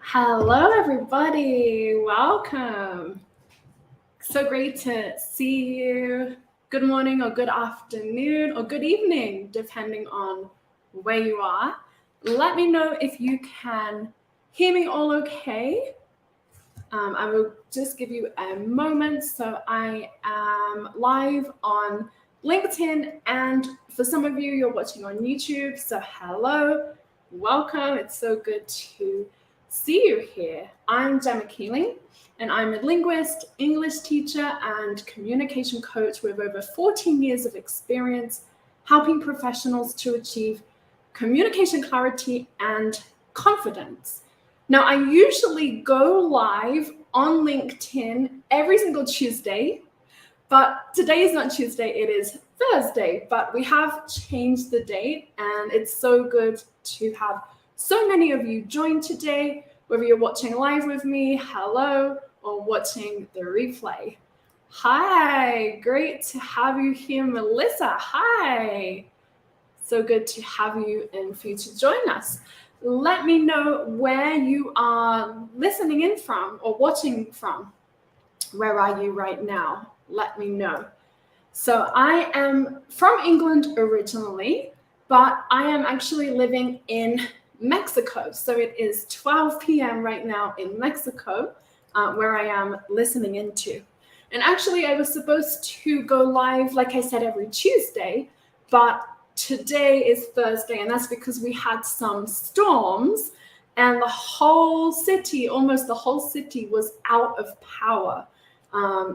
Hello, everybody. Welcome. So great to see you. Good morning, or good afternoon, or good evening, depending on where you are. Let me know if you can hear me all okay. I will just give you a moment. So I am live on LinkedIn, and for some of you, you're watching on YouTube. So hello, welcome. It's so good to see you here. I'm Gemma, and I'm a linguist, English teacher, and communication coach with over 14 years of experience helping professionals to achieve communication clarity and confidence. Now, I usually go live on LinkedIn every single Tuesday, but today is not Tuesday, it is Thursday, but we have changed the date, and it's so good to have so many of you join today, whether you're watching live with me, hello, or watching the replay. Hi, great to have you here, Melissa. Hi. So good to have you and for you to join us. Let me know where you are listening in from or watching from. Where are you right now? Let me know. So I am from England originally, but I am actually living in Mexico. So it is 12 p.m. right now in Mexico, where I am listening into. And actually, I was supposed to go live, like I said, every Tuesday, but today is Thursday, and that's because we had some storms and the whole city, almost the whole city, was out of power.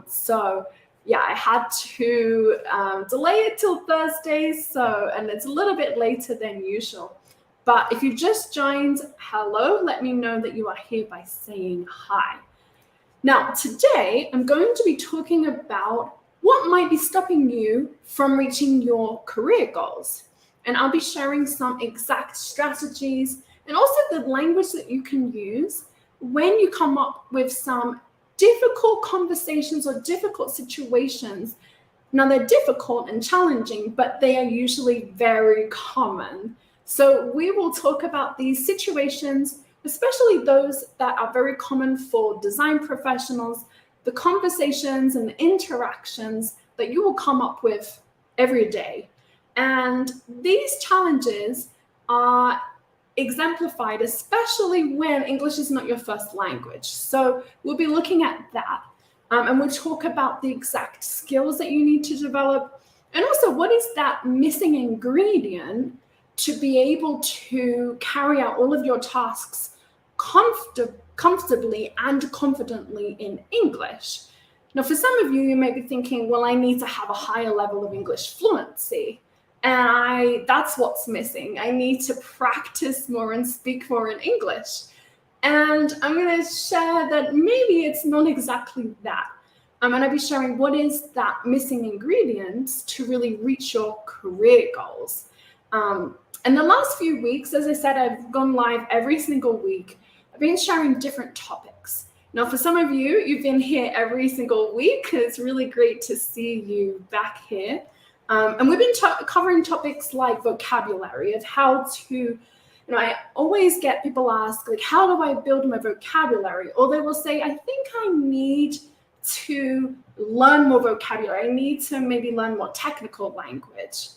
So yeah, I had to delay it till Thursday, and it's a little bit later than usual. But if you just joined, hello, let me know that you are here by saying hi. Now, today I'm going to be talking about what might be stopping you from reaching your career goals. And I'll be sharing some exact strategies and also the language that you can use when you come up with some difficult conversations or difficult situations. Now, they're difficult and challenging, but they are usually very common. So we will talk about these situations, especially those that are very common for design professionals, the conversations and the interactions that you will come up with every day. And these challenges are exemplified, especially when English is not your first language. So we'll be looking at that. And we'll talk about the exact skills that you need to develop. And also, what is that missing ingredient to be able to carry out all of your tasks comfortably and confidently in English. Now, for some of you, you may be thinking, well, I need to have a higher level of English fluency. And that's what's missing. I need to practice more and speak more in English. And I'm going to share that maybe it's not exactly that. I'm going to be sharing what is that missing ingredient to really reach your career goals. And the last few weeks, as I said, I've gone live every single week. I've been sharing different topics. Now, for some of you, you've been here every single week. It's really great to see you back here. And we've been covering topics like vocabulary, of how to, I always get people ask, like, how do I build my vocabulary? Or they will say, I think I need to learn more vocabulary. I need to maybe learn more technical language.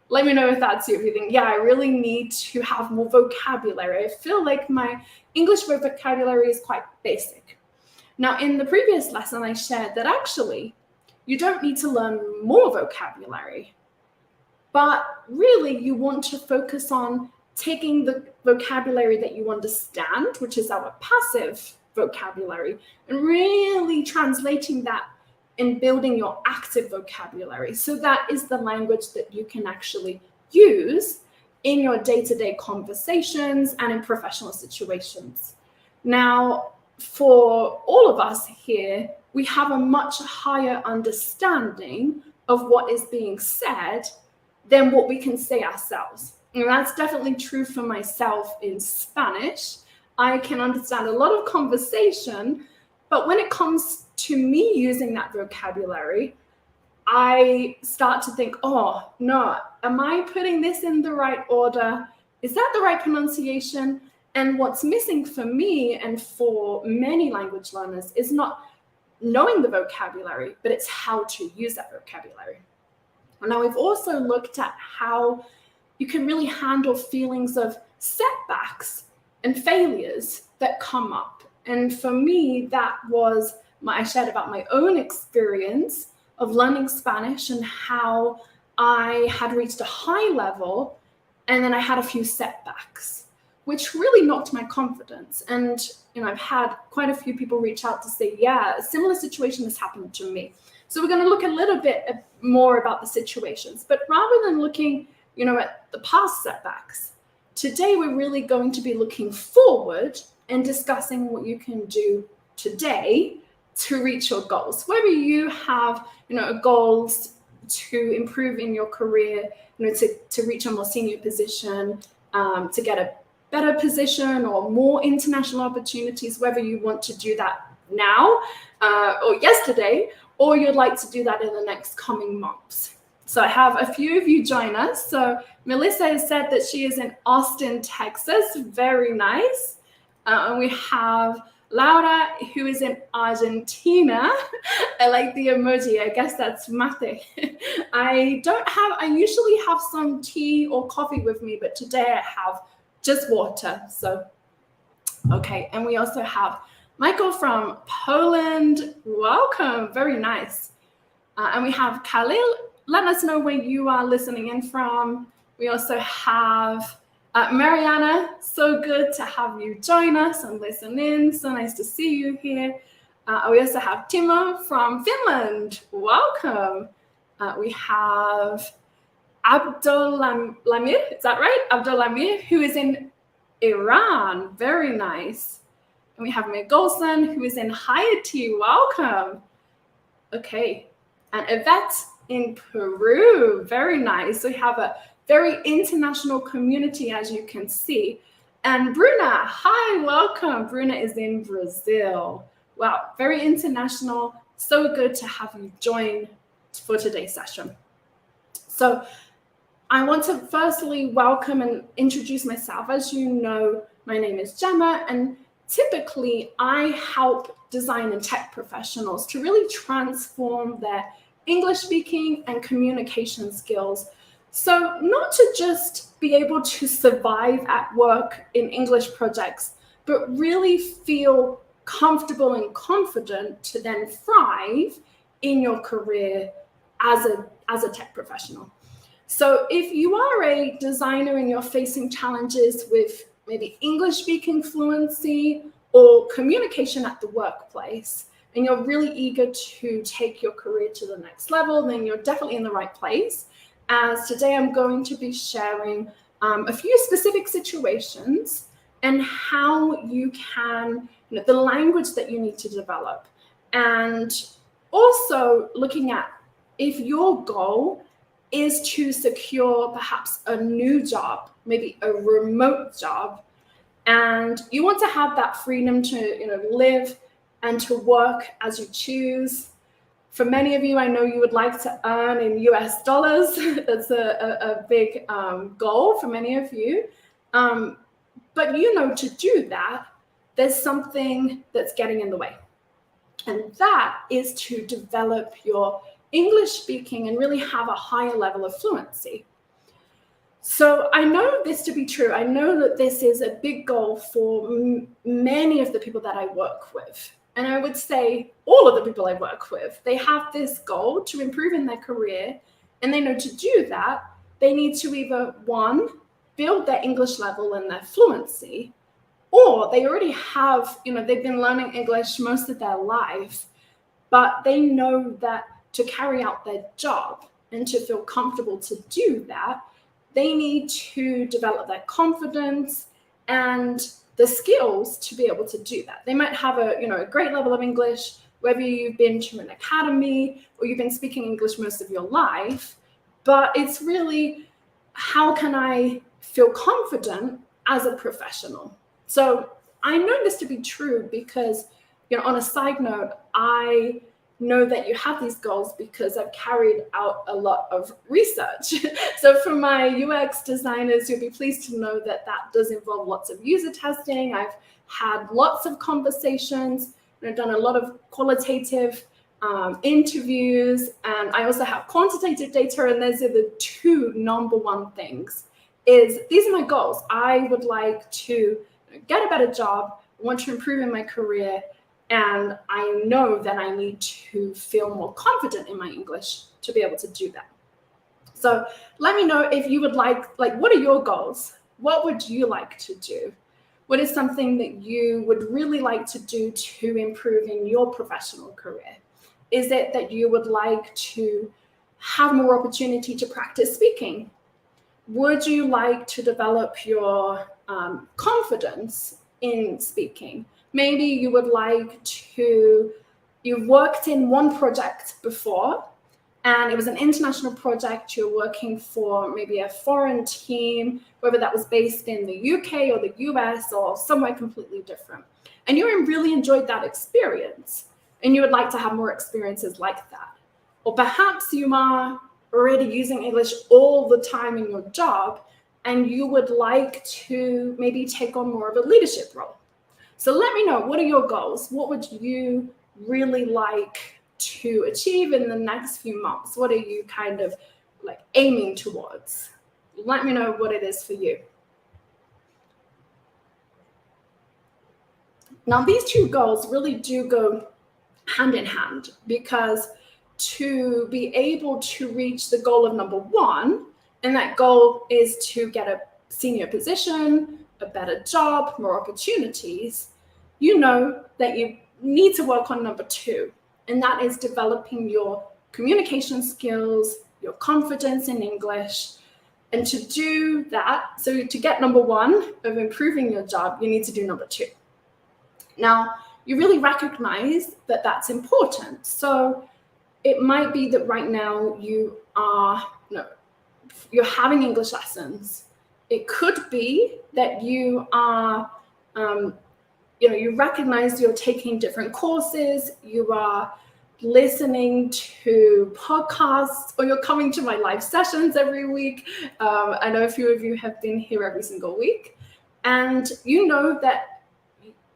Let me know if that's you. If you think, yeah, I really need to have more vocabulary. I feel like my English vocabulary is quite basic. Now, in the previous lesson, I shared that actually, you don't need to learn more vocabulary, but really you want to focus on taking the vocabulary that you understand, which is our passive vocabulary, and really translating that in building your active vocabulary. So that is the language that you can actually use in your day-to-day conversations and in professional situations. Now, for all of us here, we have a much higher understanding of what is being said than what we can say ourselves. And that's definitely true for myself in Spanish. I can understand a lot of conversation, but when it comes to me using that vocabulary, I start to think, oh, no, am I putting this in the right order? Is that the right pronunciation? And what's missing for me and for many language learners is not knowing the vocabulary, but it's how to use that vocabulary. Now, we've also looked at how you can really handle feelings of setbacks and failures that come up. And for me, that was I shared about my own experience of learning Spanish and how I had reached a high level and then I had a few setbacks, which really knocked my confidence. And I've had quite a few people reach out to say, yeah, a similar situation has happened to me. So we're going to look a little bit more about the situations, but rather than looking, at the past setbacks, today we're really going to be looking forward and discussing what you can do today to reach your goals. Whether you have, goals to improve in your career, to reach a more senior position, to get a better position or more international opportunities, whether you want to do that now or yesterday, or you'd like to do that in the next coming months. So I have a few of you join us. So Melissa has said that she is in Austin, Texas. Very nice. And we have Laura, who is in Argentina. I like the emoji. I guess that's mate. I usually have some tea or coffee with me, but today I have just water. So, okay. And we also have Michael from Poland. Welcome. Very nice. And we have Khalil. Let us know where you are listening in from. We also have Mariana. So good to have you join us and listen in. So nice to see you here. We also have Timo from Finland. Welcome. We have Abdullamir. Is that right? Abdullamir, who is in Iran. Very nice. And we have Mir Golson, who is in Haiti. Welcome. Okay. And Yvette in Peru. Very nice. So we have a very international community, as you can see. And Bruna, hi, welcome. Bruna is in Brazil. Wow, very international. So good to have you join for today's session. So I want to firstly welcome and introduce myself. As you know, my name is Gemma, and typically I help design and tech professionals to really transform their English speaking and communication skills. So not to just be able to survive at work in English projects, but really feel comfortable and confident to then thrive in your career as a tech professional. So if you are a designer and you're facing challenges with maybe English speaking fluency or communication at the workplace, and you're really eager to take your career to the next level, then you're definitely in the right place. As today I'm going to be sharing a few specific situations and how you can, the language that you need to develop. And also looking at if your goal is to secure perhaps a new job, maybe a remote job, and you want to have that freedom to live and to work as you choose. For many of you, I know you would like to earn in US dollars. That's a big goal for many of you. But to do that, there's something that's getting in the way. And that is to develop your English speaking and really have a higher level of fluency. So I know this to be true. I know that this is a big goal for many of the people that I work with. And I would say all of the people I work with, they have this goal to improve in their career. And they know to do that, they need to either, one, build their English level and their fluency, or they already have, they've been learning English most of their life, but they know that to carry out their job and to feel comfortable to do that, they need to develop their confidence and the skills to be able to do that. They might have a great level of English, whether you've been to an academy or you've been speaking English most of your life, but it's really, how can I feel confident as a professional? So I know this to be true because, on a side note, I know that you have these goals because I've carried out a lot of research. So for my UX designers, you'll be pleased to know that that does involve lots of user testing. I've had lots of conversations, and I've done a lot of qualitative interviews, and I also have quantitative data, and those are the two number one things. These are my goals. I would like to get a better job, want to improve in my career, and I know that I need to feel more confident in my English to be able to do that. So let me know if you would like, what are your goals? What would you like to do? What is something that you would really like to do to improve in your professional career? Is it that you would like to have more opportunity to practice speaking? Would you like to develop your confidence in speaking? Maybe you would like to, you've worked in one project before, and it was an international project. You're working for maybe a foreign team, whether that was based in the UK or the US or somewhere completely different. And you really enjoyed that experience, and you would like to have more experiences like that. Or perhaps you are already using English all the time in your job, and you would like to maybe take on more of a leadership role. So let me know, what are your goals? What would you really like to achieve in the next few months? What are you kind of like aiming towards? Let me know what it is for you. Now, these two goals really do go hand in hand, because to be able to reach the goal of number one, and that goal is to get a senior position, a better job, more opportunities, you know that you need to work on number two, and that is developing your communication skills, your confidence in English. And to do that, so to get number one of improving your job, you need to do number two. Now, you really recognize that that's important. So it might be that right now you're having English lessons. It could be that you are, you recognize you're taking different courses, you are listening to podcasts, or you're coming to my live sessions every week. I know a few of you have been here every single week. And you know that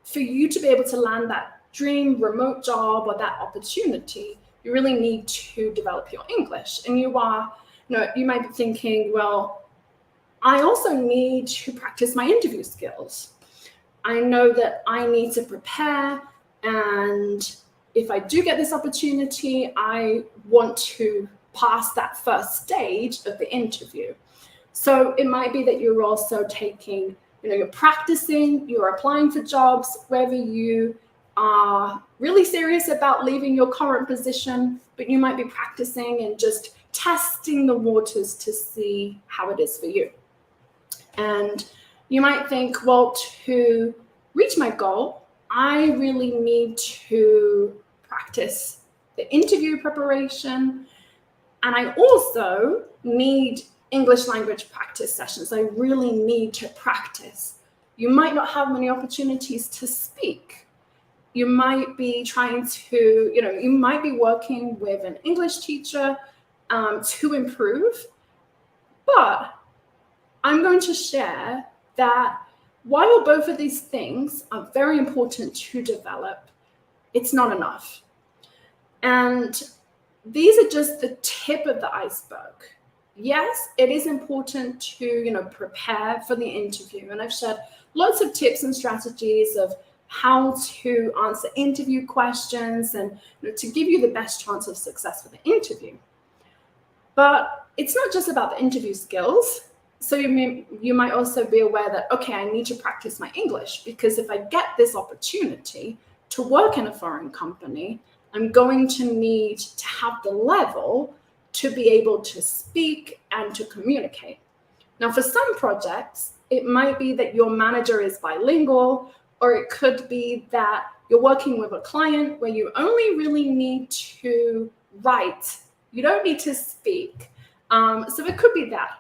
for you to be able to land that dream remote job or that opportunity, you really need to develop your English. And you might be thinking, well, I also need to practice my interview skills. I know that I need to prepare, and if I do get this opportunity, I want to pass that first stage of the interview. So it might be that you're also taking, you're practicing, you're applying for jobs, whether you are really serious about leaving your current position, but you might be practicing and just testing the waters to see how it is for you. And you might think, well, to reach my goal, I really need to practice the interview preparation, and I also need English language practice sessions. I really need to practice. You might not have many opportunities to speak. You might be trying to, you might be working with an English teacher to improve. But I'm going to share that while both of these things are very important to develop, it's not enough. And these are just the tip of the iceberg. Yes, it is important to, prepare for the interview. And I've shared lots of tips and strategies of how to answer interview questions and to give you the best chance of success for the interview. But it's not just about the interview skills. So you might also be aware that, okay, I need to practice my English, because if I get this opportunity to work in a foreign company, I'm going to need to have the level to be able to speak and to communicate. Now, for some projects, it might be that your manager is bilingual, or it could be that you're working with a client where you only really need to write. You don't need to speak. So it could be that.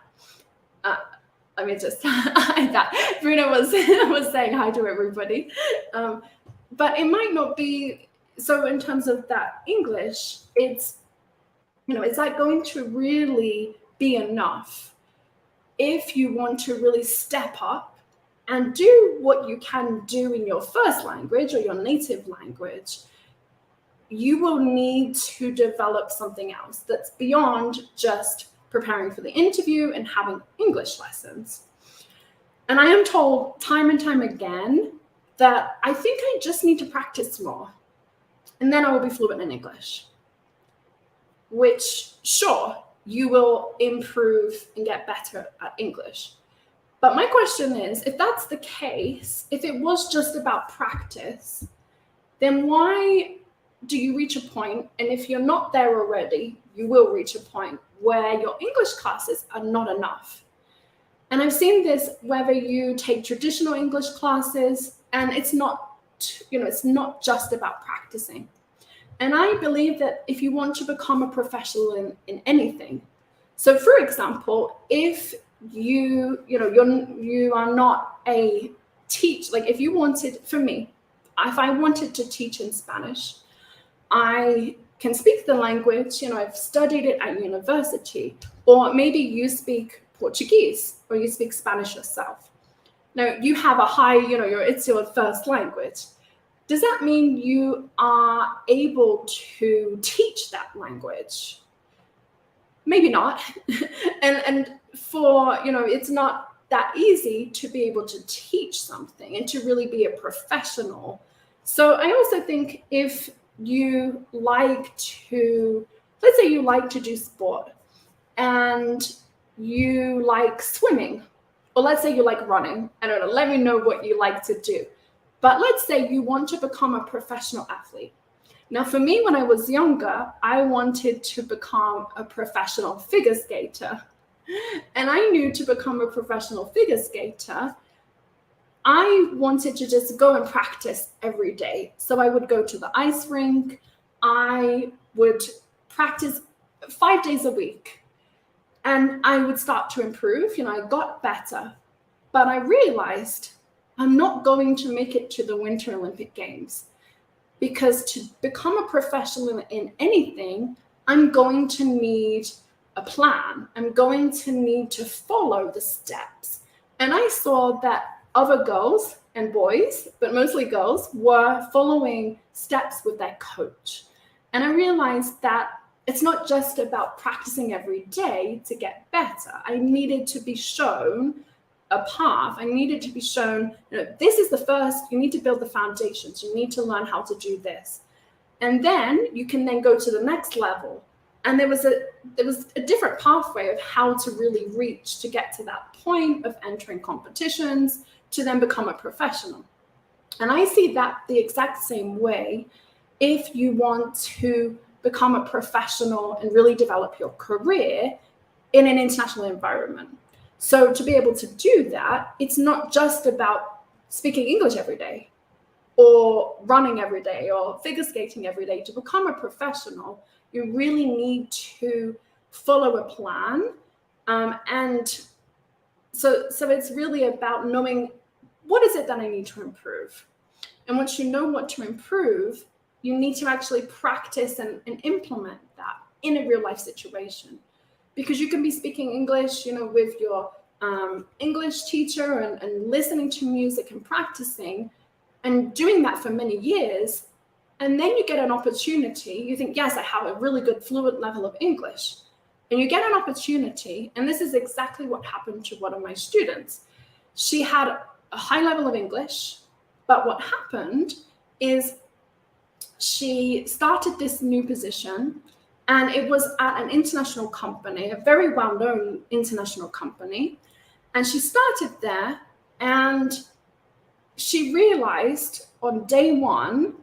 Let me just hide that. Bruno was saying hi to everybody. But it might not be so in terms of that English, it's, is that going to really be enough if you want to really step up and do what you can do in your first language or your native language? You will need to develop something else that's beyond just preparing for the interview and having English lessons. And I am told time and time again that I think I just need to practice more, and then I will be fluent in English. Which, sure, you will improve and get better at English. But my question is, if that's the case, if it was just about practice, then why do you reach a point, and if you're not there already, you will reach a point where your English classes are not enough? And I've seen this whether you take traditional English classes, and it's not just about practicing. And I believe that if you want to become a professional in anything, so for example, if you are not a teacher, like if you wanted, for me, if I wanted to teach in Spanish, I can speak the language, I've studied it at university, or maybe you speak Portuguese or you speak Spanish yourself. Now you have a high, it's your first language. Does that mean you are able to teach that language? Maybe not. and for, it's not that easy to be able to teach something and to really be a professional. So I also think if you like to, let's say you like to do sport and you like swimming, or let's say you like running. I don't know, let me know what you like to do. But let's say you want to become a professional athlete. Now, for me, when I was younger, I wanted to become a professional figure skater. And I knew to become a professional figure skater, I wanted to just go and practice every day. So I would go to the ice rink. I would practice 5 days a week. And I would start to improve. I got better. But I realized I'm not going to make it to the Winter Olympic Games, because to become a professional in anything, I'm going to need a plan. I'm going to need to follow the steps. And I saw that other girls and boys, but mostly girls, were following steps with their coach. And I realized that it's not just about practicing every day to get better. I needed to be shown a path. I needed to be shown, this is the first, you need to build the foundations. You need to learn how to do this. And then you can then go to the next level. And there was a different pathway of how to really reach to get to that point of entering competitions to then become a professional. And I see that the exact same way if you want to become a professional and really develop your career in an international environment. So to be able to do that, it's not just about speaking English every day or running every day or figure skating every day. To become a professional, you really need to follow a plan. And so it's really about knowing, what is it that I need to improve? And once you know what to improve, you need to actually practice and implement that in a real life situation. Because you can be speaking English, with your English teacher and listening to music and practicing and doing that for many years. And then you get an opportunity. You think, yes, I have a really good fluent level of English. And you get an opportunity. And this is exactly what happened to one of my students. She had a high level of English. But what happened is she started this new position. And it was at an international company, a very well-known international company. And she started there, and she realized on day one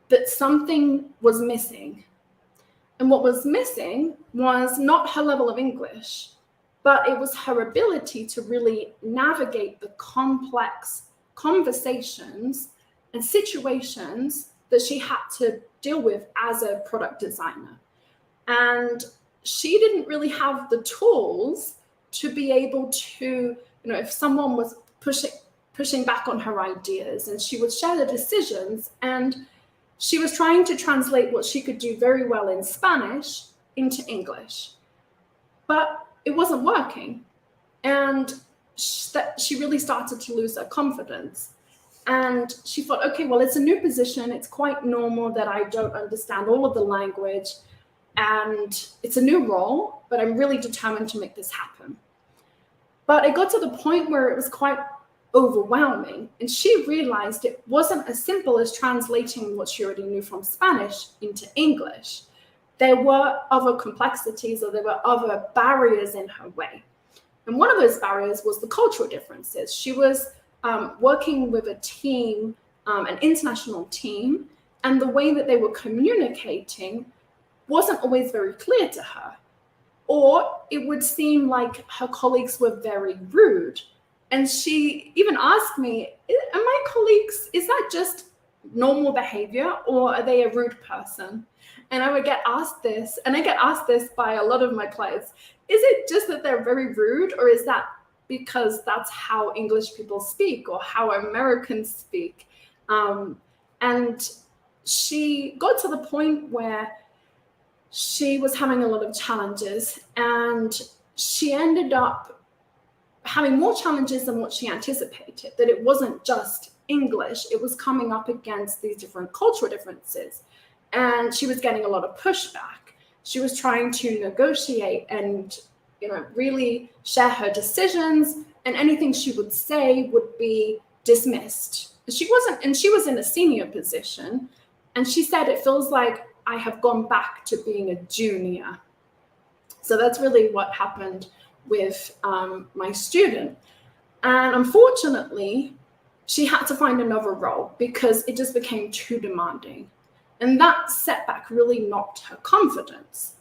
that something was missing. And what was missing was not her level of English, but it was her ability to really navigate the complex conversations and situations that she had to deal with as a product designer. And she didn't really have the tools to be able to, if someone was pushing back on her ideas, and she would share the decisions, and she was trying to translate what she could do very well in Spanish into English, but it wasn't working. And she really started to lose her confidence. And she thought, okay, well, it's a new position. It's quite normal that I don't understand all of the language. And it's a new role, but I'm really determined to make this happen. But it got to the point where it was quite overwhelming. And she realized it wasn't as simple as translating what she already knew from Spanish into English. There were other complexities, or there were other barriers in her way. And one of those barriers was the cultural differences. She was working with a team, an international team, and the way that they were communicating wasn't always very clear to her. Or it would seem like her colleagues were very rude. And she even asked me, are my colleagues, is that just normal behavior, or are they a rude person? And I would get asked this, and I get asked this by a lot of my clients. Is it just that they're very rude, or is that because that's how English people speak, or how Americans speak? And she got to the point where she was having a lot of challenges, and she ended up having more challenges than what she anticipated, that it wasn't just English, it was coming up against these different cultural differences. And she was getting a lot of pushback. She was trying to negotiate and, really share her decisions, and anything she would say would be dismissed. She was in a senior position, and she said, it feels like I have gone back to being a junior. So that's really what happened with my student. And unfortunately, she had to find another role because it just became too demanding. And that setback really knocked her confidence.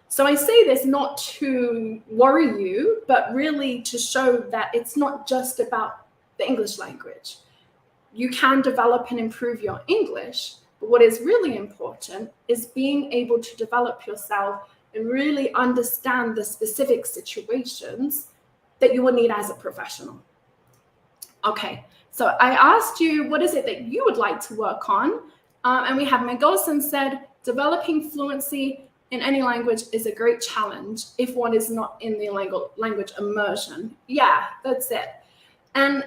So I say this not to worry you, but really to show that it's not just about the English language. You can develop and improve your English, but what is really important is being able to develop yourself and really understand the specific situations that you will need as a professional. Okay, so I asked you, what is it that you would like to work on? And we have Megolson said, developing fluency in any language is a great challenge if one is not in the language immersion. Yeah, that's it. And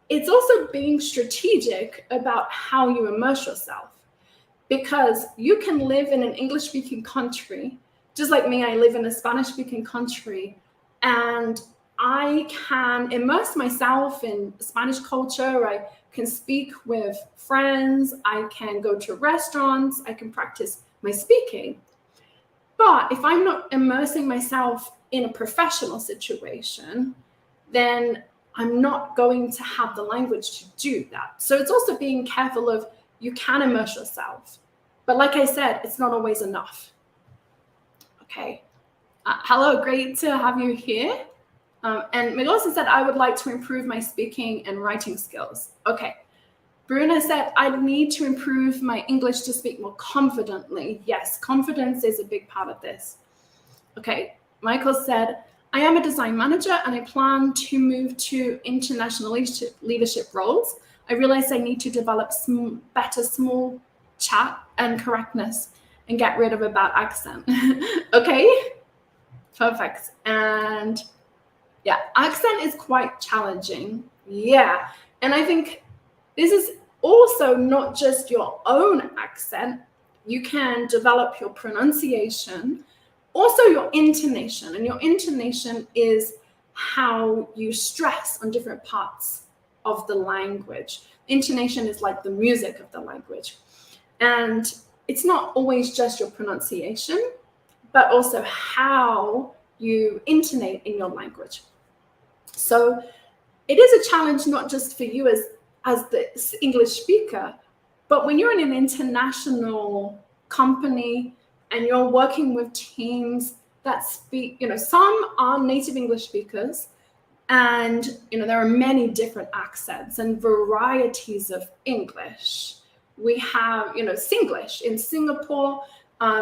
it's also being strategic about how you immerse yourself, because you can live in an English-speaking country, just like me, I live in a Spanish-speaking country, and I can immerse myself in Spanish culture. I can speak with friends, I can go to restaurants, I can practice my speaking. But if I'm not immersing myself in a professional situation, then I'm not going to have the language to do that. So it's also being careful of, you can immerse yourself, but like I said, it's not always enough. Okay. Hello, great to have you here. And Melissa said, I would like to improve my speaking and writing skills. Okay. Bruna said, I need to improve my English to speak more confidently. Yes, confidence is a big part of this. Okay. Michael said, I am a design manager and I plan to move to international leadership roles. I realize I need to develop better small chat and correctness and get rid of a bad accent. Okay, perfect. And yeah, accent is quite challenging. Yeah, and I think this is also not just your own accent. You can develop your pronunciation, also your intonation. And your intonation is how you stress on different parts of the language. Intonation is like the music of the language. And it's not always just your pronunciation, but also how you intonate in your language. So it is a challenge not just for you as the English speaker, but when you're in an international company and you're working with teams that speak, some are native English speakers, and there are many different accents and varieties of English. We have, Singlish in Singapore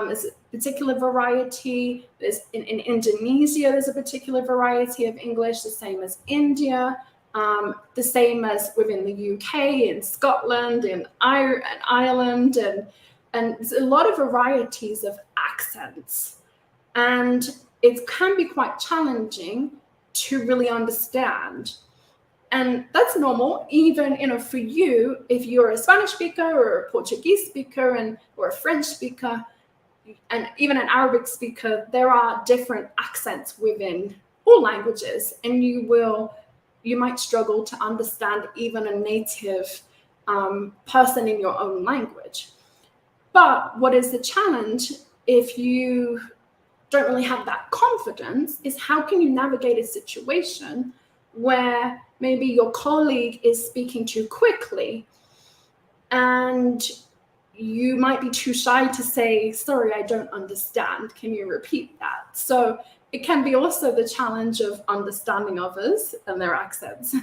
is a particular variety. There's in Indonesia, there's a particular variety of English, the same as India. The same as within the UK, in Scotland, in Ireland, and there's a lot of varieties of accents. And it can be quite challenging to really understand. And that's normal, even for you, if you're a Spanish speaker or a Portuguese speaker or a French speaker, and even an Arabic speaker, there are different accents within all languages, and you might struggle to understand even a native person in your own language. But what is the challenge if you don't really have that confidence is how can you navigate a situation where maybe your colleague is speaking too quickly and you might be too shy to say, sorry, I don't understand. Can you repeat that? So it can be also the challenge of understanding others and their accents.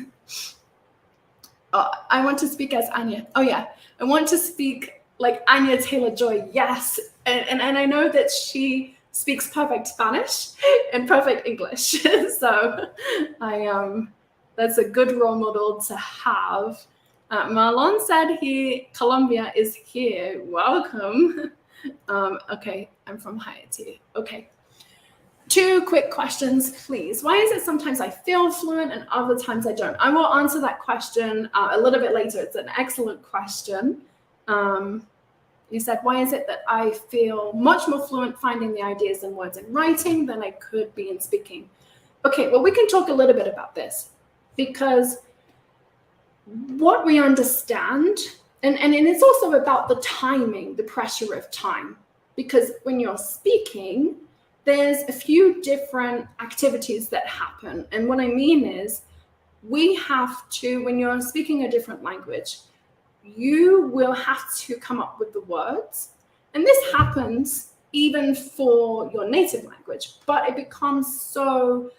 I want to speak as Anya. Oh yeah, I want to speak like Anya Taylor-Joy, yes. And I know that she speaks perfect Spanish and perfect English. So that's a good role model to have. Marlon said Colombia is here. Welcome. Okay, I'm from Haiti. Okay. 2 quick questions, please. Why is it sometimes I feel fluent and other times I don't? I will answer that question a little bit later. It's an excellent question. You said, why is it that I feel much more fluent finding the ideas and words in writing than I could be in speaking? Okay, well, we can talk a little bit about this because what we understand, and it's also about the timing, the pressure of time, because when you're speaking, there's a few different activities that happen. And what I mean is we have to, when you're speaking a different language, you will have to come up with the words. And this happens even for your native language, but it becomes so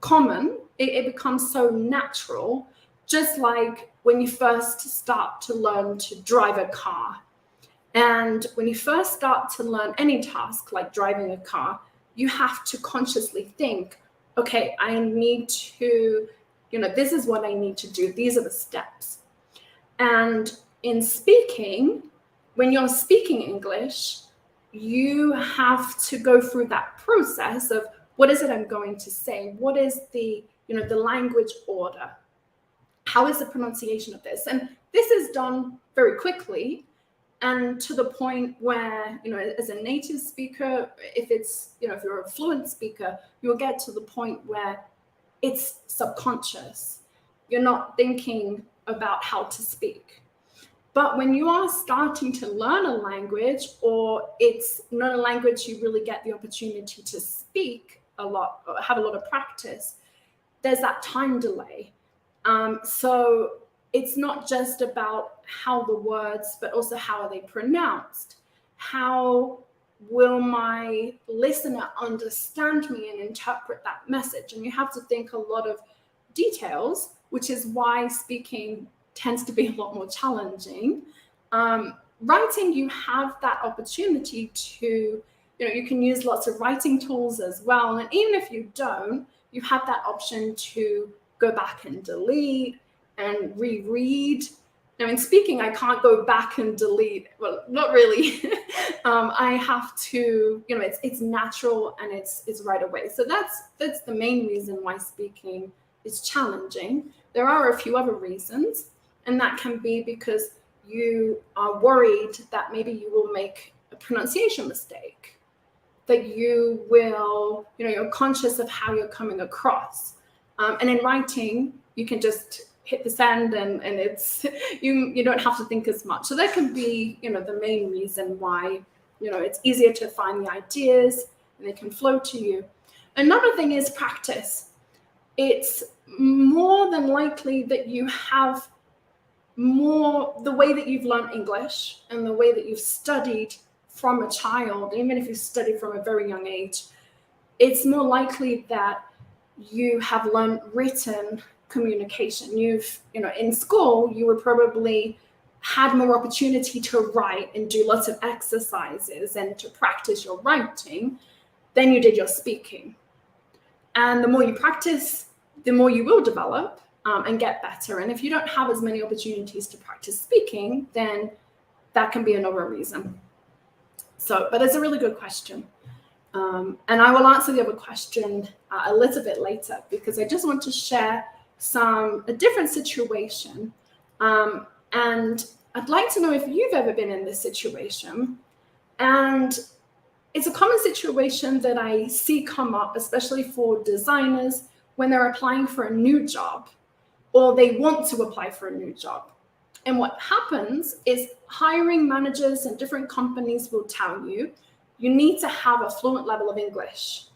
common, it becomes so natural, just like when you first start to learn to drive a car. And when you first start to learn any task like driving a car, you have to consciously think, okay, I need to, this is what I need to do. These are the steps. And in speaking, when you're speaking English, you have to go through that process of what is it I'm going to say? What is the language order? How is the pronunciation of this? And this is done very quickly and to the point where, as a native speaker, if you're a fluent speaker, you'll get to the point where it's subconscious. You're not thinking about how to speak. But when you are starting to learn a language, or it's not a language you really get the opportunity to speak a lot, or have a lot of practice, there's that time delay. So it's not just about how the words, but also how are they pronounced? How will my listener understand me and interpret that message? And you have to think a lot of details, which is why speaking tends to be a lot more challenging. Writing, you have that opportunity to, you can use lots of writing tools as well. And even if you don't, you have that option to go back and delete and reread. Now in speaking, I can't go back and delete. Well, not really. I have to, it's natural and it's right away. So that's the main reason why speaking is challenging. There are a few other reasons, and that can be because you are worried that maybe you will make a pronunciation mistake, that you will, you're conscious of how you're coming across. And in writing, you can just hit the send and it's, you don't have to think as much. So that can be, the main reason why, it's easier to find the ideas and they can flow to you. Another thing is practice. It's more than likely that you have more, the way that you've learned English and the way that you've studied from a child, even if you studied from a very young age, it's more likely that you have learned written communication. You've, in school, you were probably had more opportunity to write and do lots of exercises and to practice your writing than you did your speaking. And the more you practice, the more you will develop. and get better. And if you don't have as many opportunities to practice speaking, then that can be another reason. But it's a really good question. And I will answer the other question a little bit later, because I just want to share a different situation. And I'd like to know if you've ever been in this situation. And it's a common situation that I see come up, especially for designers when they're applying for a new job, or they want to apply for a new job. And what happens is hiring managers and different companies will tell you, you need to have a fluent level of English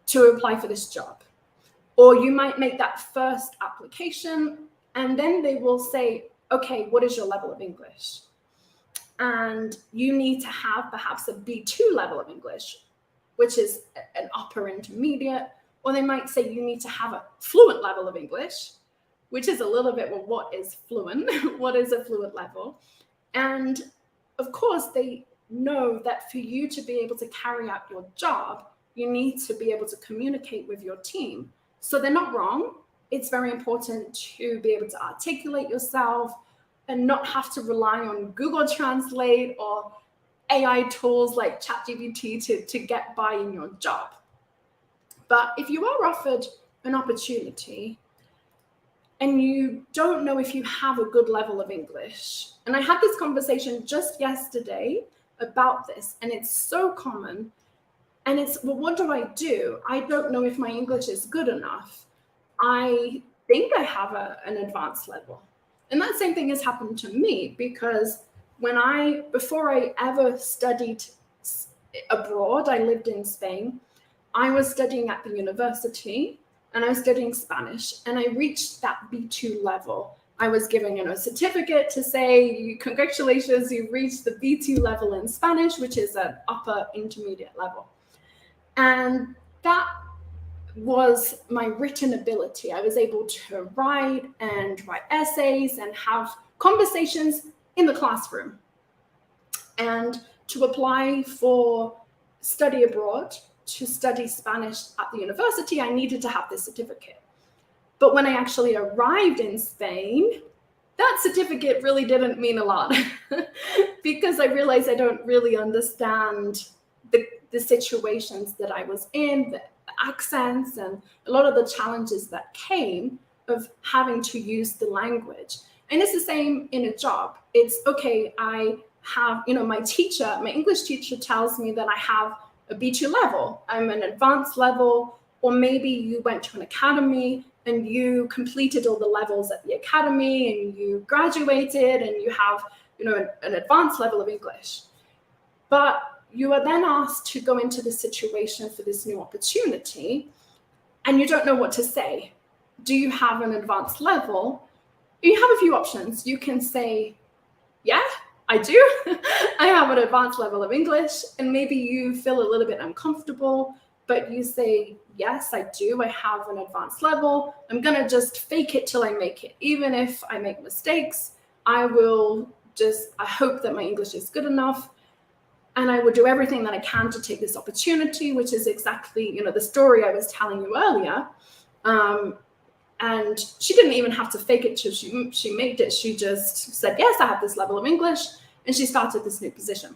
to apply for this job. Or you might make that first application, and then they will say, okay, what is your level of English? And you need to have perhaps a B2 level of English, which is an upper intermediate. Or they might say you need to have a fluent level of English, which is a little bit, well, what is fluent? What is a fluent level? And of course, they know that for you to be able to carry out your job, you need to be able to communicate with your team. So they're not wrong. It's very important to be able to articulate yourself and not have to rely on Google Translate or AI tools like ChatGPT to get by in your job. But if you are offered an opportunity and you don't know if you have a good level of English, and I had this conversation just yesterday about this, and it's so common, and it's, well, what do I do? I don't know if my English is good enough. I think I have an advanced level. And that same thing has happened to me, because before I ever studied abroad, I lived in Spain. I was studying at the university, and I was studying Spanish, and I reached that B2 level. I was given a certificate to say, congratulations, you've reached the B2 level in Spanish, which is an upper intermediate level. And that was my written ability. I was able to write essays and have conversations in the classroom. And to apply for study abroad, to study Spanish at the university, I needed to have this certificate. But when I actually arrived in Spain, that certificate really didn't mean a lot because I realized I don't really understand the situations that I was in, the accents, and a lot of the challenges that came of having to use the language. And it's the same in a job. It's okay, I have, my English teacher tells me that I have a B2 level. I'm an advanced level, or maybe you went to an academy and you completed all the levels at the academy and you graduated and you have, an advanced level of English. But you are then asked to go into the situation for this new opportunity, and you don't know what to say. Do you have an advanced level? You have a few options. You can say, yeah, I do. I have an advanced level of English. And maybe you feel a little bit uncomfortable, but you say, yes, I do. I have an advanced level. I'm going to just fake it till I make it. Even if I make mistakes, I hope that my English is good enough. And I will do everything that I can to take this opportunity, which is exactly, the story I was telling you earlier. And she didn't even have to fake it till she made it. She just said, yes, I have this level of English. And she started this new position.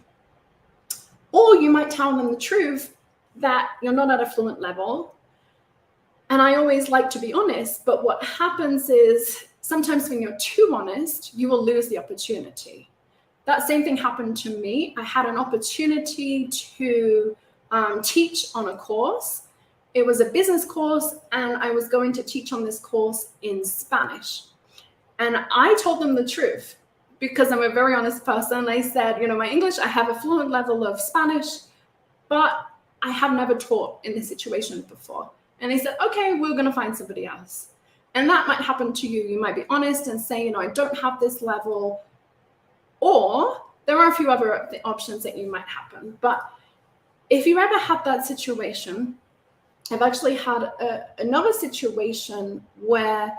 Or you might tell them the truth that you're not at a fluent level. And I always like to be honest. But what happens is sometimes when you're too honest, you will lose the opportunity. That same thing happened to me. I had an opportunity to teach on a course. It was a business course, and I was going to teach on this course in Spanish. And I told them the truth because I'm a very honest person. I said, my English, I have a fluent level of Spanish, but I have never taught in this situation before. And they said, okay, we're going to find somebody else. And that might happen to you. You might be honest and say, I don't have this level. Or there are a few other options that you might happen. But if you ever had that situation, I've actually had another situation where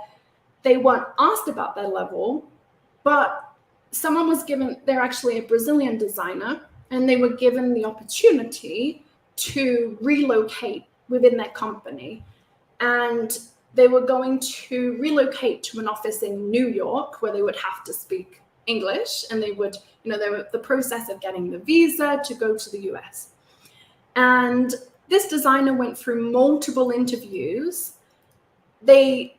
they weren't asked about their level, but someone was given, they're actually a Brazilian designer, and they were given the opportunity to relocate within their company. And they were going to relocate to an office in New York where they would have to speak English, and they would, they were the process of getting the visa to go to the US. And this designer went through multiple interviews. They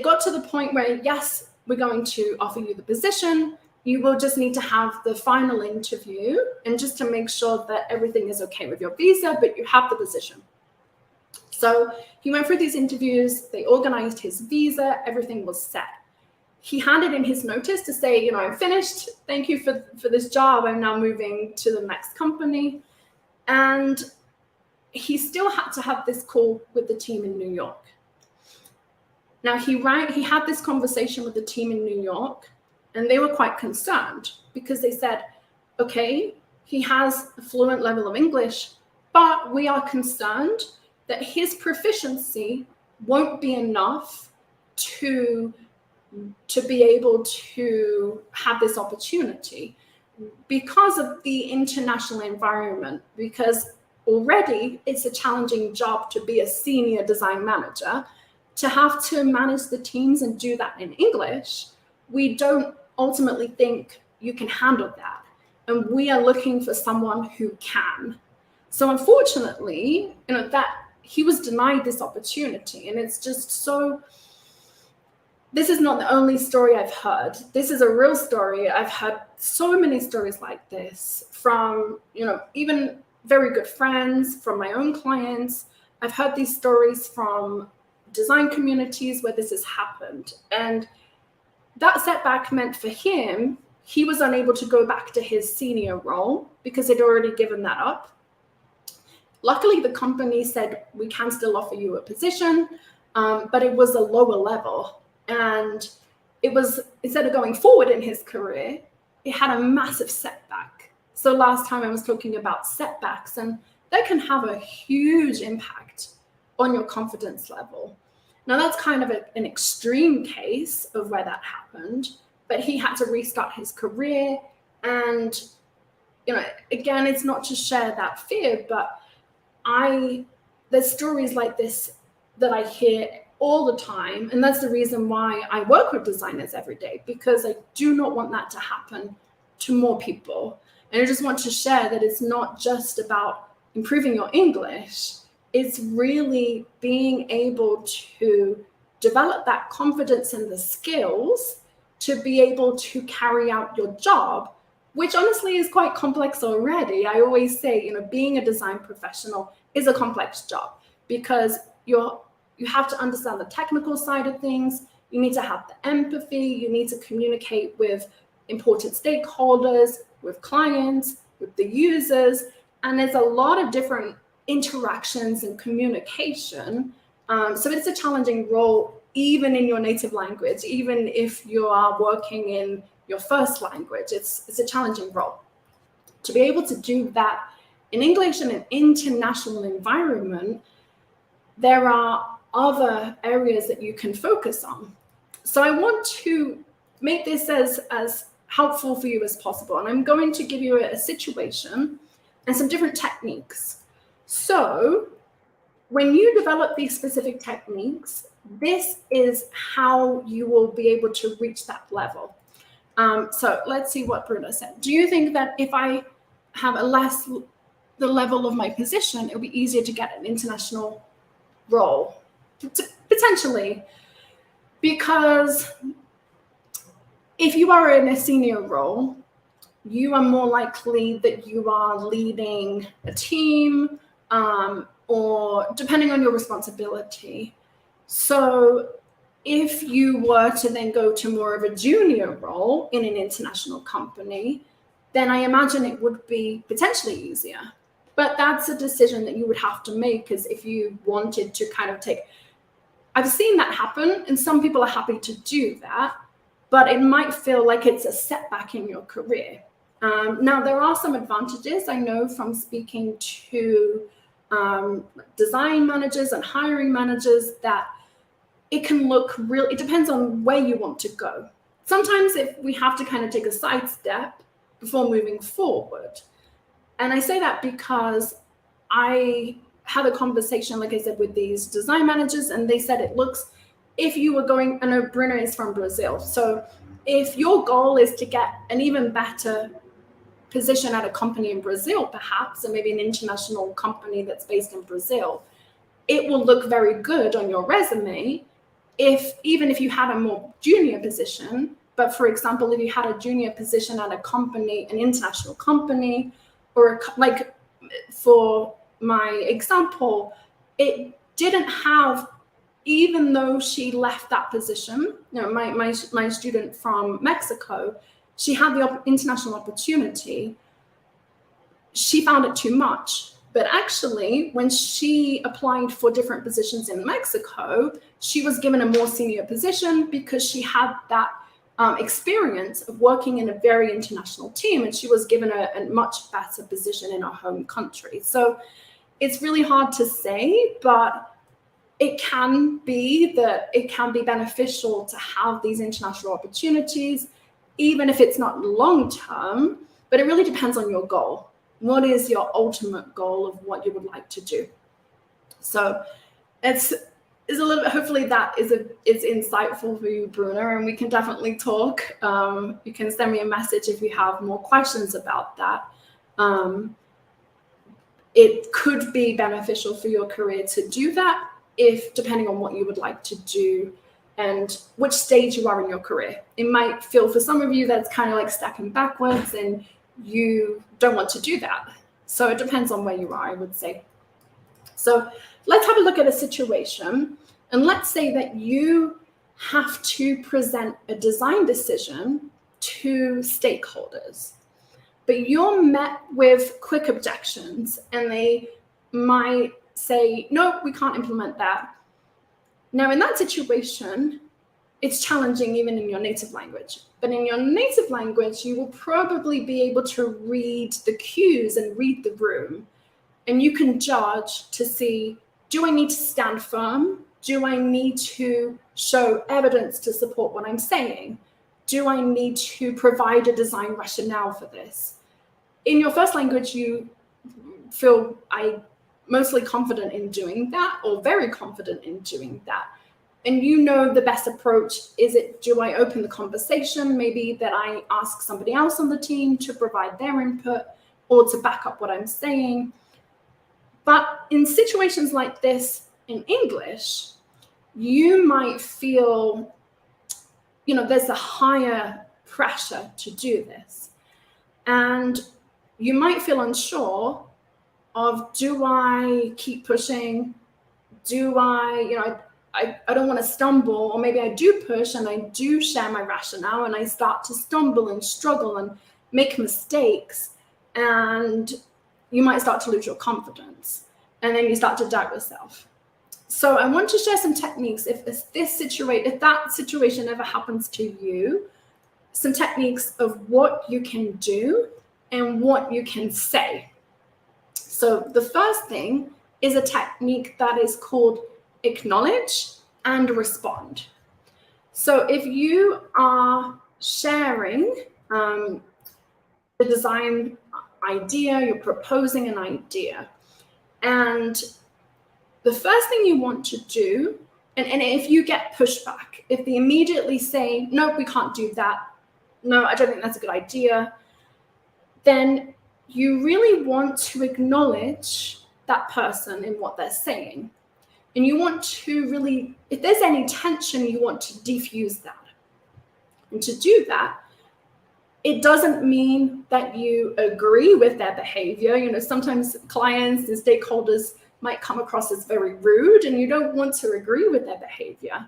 got to the point where, yes, we're going to offer you the position. You will just need to have the final interview and just to make sure that everything is okay with your visa, but you have the position. So he went through these interviews, they organized his visa, everything was set. He handed in his notice to say, I'm finished. Thank you for this job. I'm now moving to the next company. And he still had to have this call with the team in New York. Now he had this conversation with the team in New York, and they were quite concerned because they said, okay, he has a fluent level of English, but we are concerned that his proficiency won't be enough to be able to have this opportunity because of the international environment, because already it's a challenging job to be a senior design manager. To have to manage the teams and do that in English, we don't ultimately think you can handle that. And we are looking for someone who can. So unfortunately, that he was denied this opportunity. And it's just so, this is not the only story I've heard. This is a real story. I've heard so many stories like this from, even very good friends, from my own clients. I've heard these stories from design communities where this has happened. And that setback meant for him, he was unable to go back to his senior role because he'd already given that up. Luckily, the company said, we can still offer you a position, but it was a lower level. And it was, instead of going forward in his career, it had a massive setback. So last time I was talking about setbacks, and that can have a huge impact on your confidence level. Now that's kind of an extreme case of where that happened, but he had to restart his career. And, again, it's not to share that fear, but there's stories like this that I hear all the time. And that's the reason why I work with designers every day, because I do not want that to happen to more people. And I just want to share that it's not just about improving your English. It's really being able to develop that confidence and the skills to be able to carry out your job, which honestly is quite complex already. I always say, being a design professional is a complex job because you have to understand the technical side of things. You need to have the empathy. You need to communicate with important stakeholders, with clients, with the users. And there's a lot of different interactions and communication. So it's a challenging role, even in your native language, even if you are working in your first language, it's a challenging role. To be able to do that in English in an international environment, there are other areas that you can focus on. So I want to make this as helpful for you as possible. And I'm going to give you a situation and some different techniques. So when you develop these specific techniques, this is how you will be able to reach that level. So let's see what Bruno said. Do you think that if I have the level of my position, it'll be easier to get an international role? Potentially, because if you are in a senior role, you are more likely that you are leading a team, or depending on your responsibility. So if you were to then go to more of a junior role in an international company, then I imagine it would be potentially easier. But that's a decision that you would have to make, because if you wanted to kind of I've seen that happen, and some people are happy to do that, but it might feel like it's a setback in your career. Now, there are some advantages I know from speaking to design managers and hiring managers, that it can look real. It depends on where you want to go. Sometimes if we have to kind of take a sidestep before moving forward. And I say that because I had a conversation, like I said, with these design managers, and they said it looks if you were going, I know Bruno is from Brazil, so if your goal is to get an even better position at a company in Brazil, perhaps, and maybe an international company that's based in Brazil, it will look very good on your resume even if you had a more junior position. But for example, if you had a junior position at a company, an international company, or like for my example, it didn't have, even though she left that position, my student from Mexico, she had the international opportunity. She found it too much. But actually, when she applied for different positions in Mexico, she was given a more senior position because she had that experience of working in a very international team, and she was given a much better position in her home country. So it's really hard to say, but it can be beneficial to have these international opportunities, even if it's not long term, but it really depends on your goal. What is your ultimate goal of what you would like to do? So it's a little bit, hopefully that is insightful for you, Bruno, and we can definitely talk. You can send me a message if you have more questions about that. It could be beneficial for your career to do that, depending on what you would like to do and which stage you are in your career. It might feel for some of you that's kind of like stepping backwards and you don't want to do that. So it depends on where you are, I would say. So let's have a look at a situation. And let's say that you have to present a design decision to stakeholders, but you're met with quick objections and they might say, no, we can't implement that. Now, in that situation, it's challenging even in your native language. But in your native language, you will probably be able to read the cues and read the room. And you can judge to see, do I need to stand firm? Do I need to show evidence to support what I'm saying? Do I need to provide a design rationale for this? In your first language, you feel mostly confident in doing that, or very confident in doing that. And you know the best approach. Do I open the conversation? Maybe that I ask somebody else on the team to provide their input or to back up what I'm saying. But in situations like this in English, you might feel, there's a higher pressure to do this. And you might feel unsure of, do I keep pushing? Do I don't want to stumble, or maybe I do push and I do share my rationale and I start to stumble and struggle and make mistakes, and you might start to lose your confidence and then you start to doubt yourself. So I want to share some techniques if that situation ever happens to you, some techniques of what you can do and what you can say. So the first thing is a technique that is called acknowledge and respond. So if you are sharing the design idea, you're proposing an idea, and the first thing you want to do, and if you get pushback, if they immediately say, no, we can't do that, no, I don't think that's a good idea, then you really want to acknowledge that person in what they're saying. And you want to really, if there's any tension, you want to defuse that. And to do that, it doesn't mean that you agree with their behavior. Sometimes clients and stakeholders might come across as very rude, and you don't want to agree with their behavior.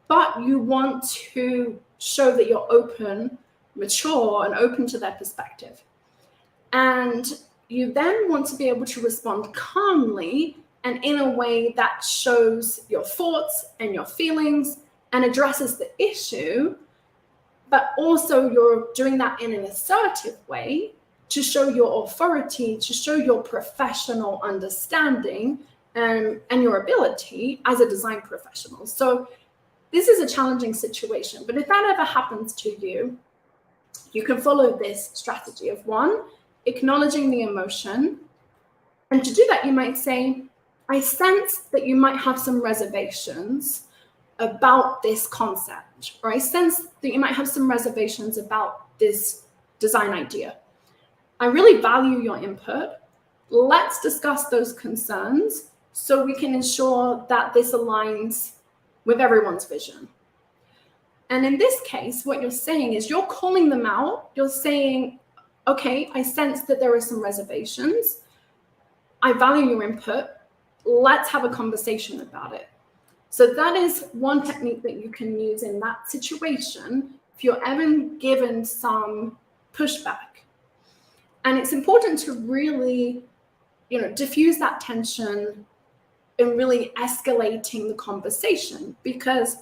But you want to show that you're open, mature, and open to their perspective. And you then want to be able to respond calmly and in a way that shows your thoughts and your feelings and addresses the issue, but also you're doing that in an assertive way to show your authority, to show your professional understanding and your ability as a design professional. So this is a challenging situation, but if that ever happens to you, you can follow this strategy of 1, acknowledging the emotion. And to do that, you might say, I sense that you might have some reservations about this concept, or I sense that you might have some reservations about this design idea. I really value your input. Let's discuss those concerns so we can ensure that this aligns with everyone's vision. And in this case, what you're saying is you're calling them out. You're saying, okay, I sense that there are some reservations. I value your input. Let's have a conversation about it. So that is one technique that you can use in that situation if you're ever given some pushback. And it's important to really, diffuse that tension and really escalating the conversation, because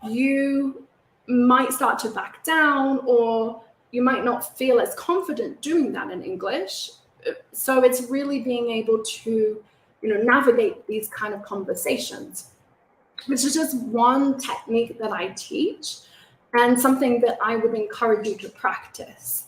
you might start to back down, or you might not feel as confident doing that in English. So it's really being able to, navigate these kind of conversations, which is just one technique that I teach and something that I would encourage you to practice.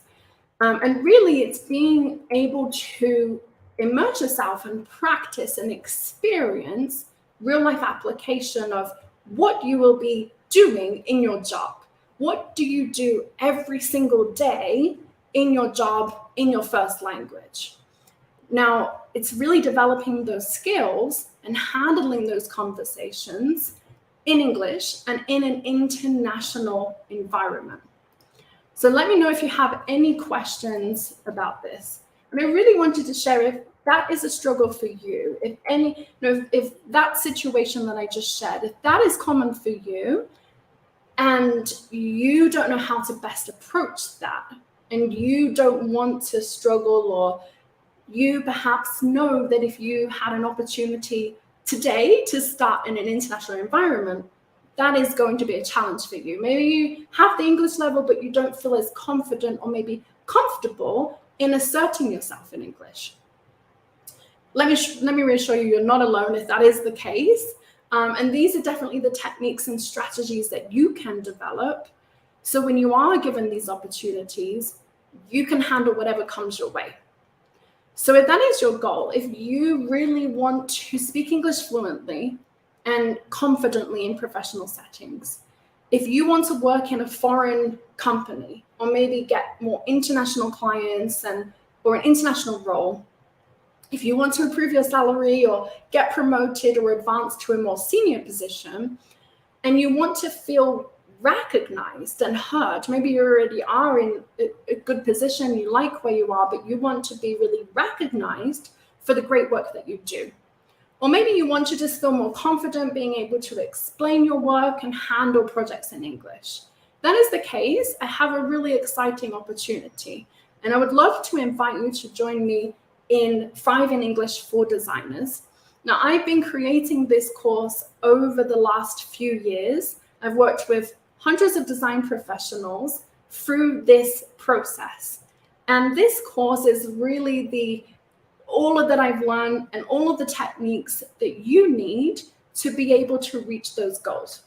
And really, it's being able to immerse yourself and practice and experience real life application of what you will be doing in your job. What do you do every single day in your job in your first language? Now, it's really developing those skills and handling those conversations in English and in an international environment. So let me know if you have any questions about this. And I really wanted to share, if that is a struggle for you, if that situation that I just shared, if that is common for you and you don't know how to best approach that, and you don't want to struggle, or you perhaps know that if you had an opportunity today to start in an international environment, that is going to be a challenge for you. Maybe you have the English level, but you don't feel as confident or maybe comfortable in asserting yourself in English. Let me reassure you, you're not alone if that is the case. And these are definitely the techniques and strategies that you can develop. So when you are given these opportunities, you can handle whatever comes your way. So if that is your goal, if you really want to speak English fluently and confidently in professional settings, if you want to work in a foreign company, or maybe get more international clients or an international role, if you want to improve your salary or get promoted or advance to a more senior position, and you want to feel recognized and heard, maybe you already are in a good position, you like where you are, but you want to be really recognized for the great work that you do. Or maybe you want to just feel more confident being able to explain your work and handle projects in English. That is the case, I have a really exciting opportunity. And I would love to invite you to join me in Thrive in English for Designers. Now, I've been creating this course over the last few years. I've worked with hundreds of design professionals through this process. And this course is really all of that I've learned and all of the techniques that you need to be able to reach those goals.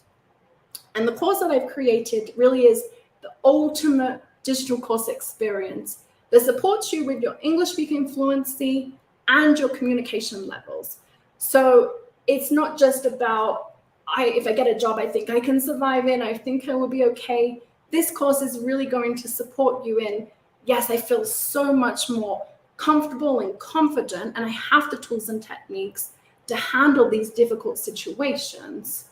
And the course that I've created really is the ultimate digital course experience that supports you with your English speaking fluency and your communication levels. So it's not just about, if I get a job, I think I can survive in, I think I will be okay. This course is really going to support you in, yes, I feel so much more comfortable and confident, and I have the tools and techniques to handle these difficult situations.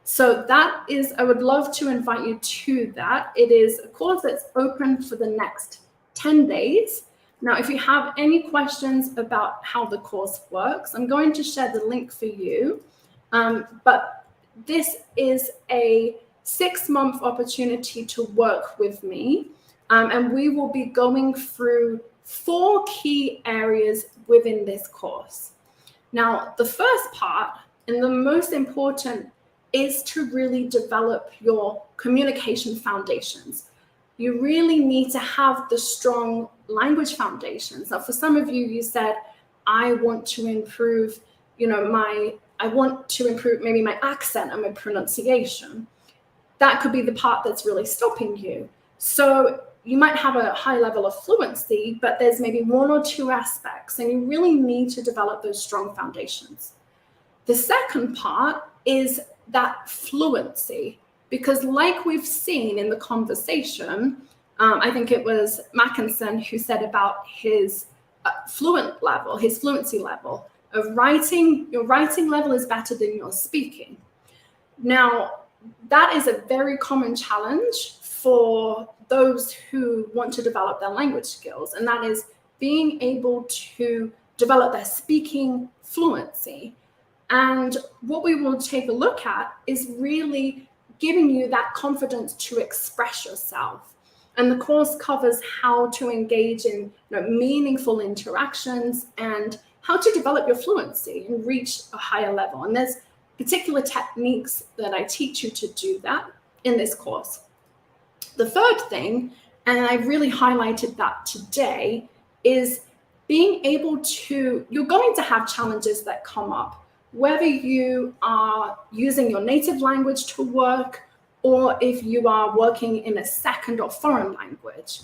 So that is, I would love to invite you to that. It is a course that's open for the next 10 days. Now, if you have any questions about how the course works, I'm going to share the link for you. But this is a 6-month opportunity to work with me. And we will be going through 4 key areas within this course. Now, the first part, and the most important, is to really develop your communication foundations. You really need to have the strong language foundations. Now, for some of you, you said, I want to improve, I want to improve maybe my accent and my pronunciation. That could be the part that's really stopping you. So you might have a high level of fluency, but there's maybe 1 or 2 aspects, and you really need to develop those strong foundations. The second part is that fluency. Because like we've seen in the conversation, I think it was Mackinson who said about his fluency level of writing. Your writing level is better than your speaking. Now, that is a very common challenge for those who want to develop their language skills, and that is being able to develop their speaking fluency. And what we will take a look at is really giving you that confidence to express yourself. And the course covers how to engage in meaningful interactions and how to develop your fluency and reach a higher level. And there's particular techniques that I teach you to do that in this course. The third thing, and I really highlighted that today, is being able to, you're going to have challenges that come up, whether you are using your native language to work or if you are working in a second or foreign language.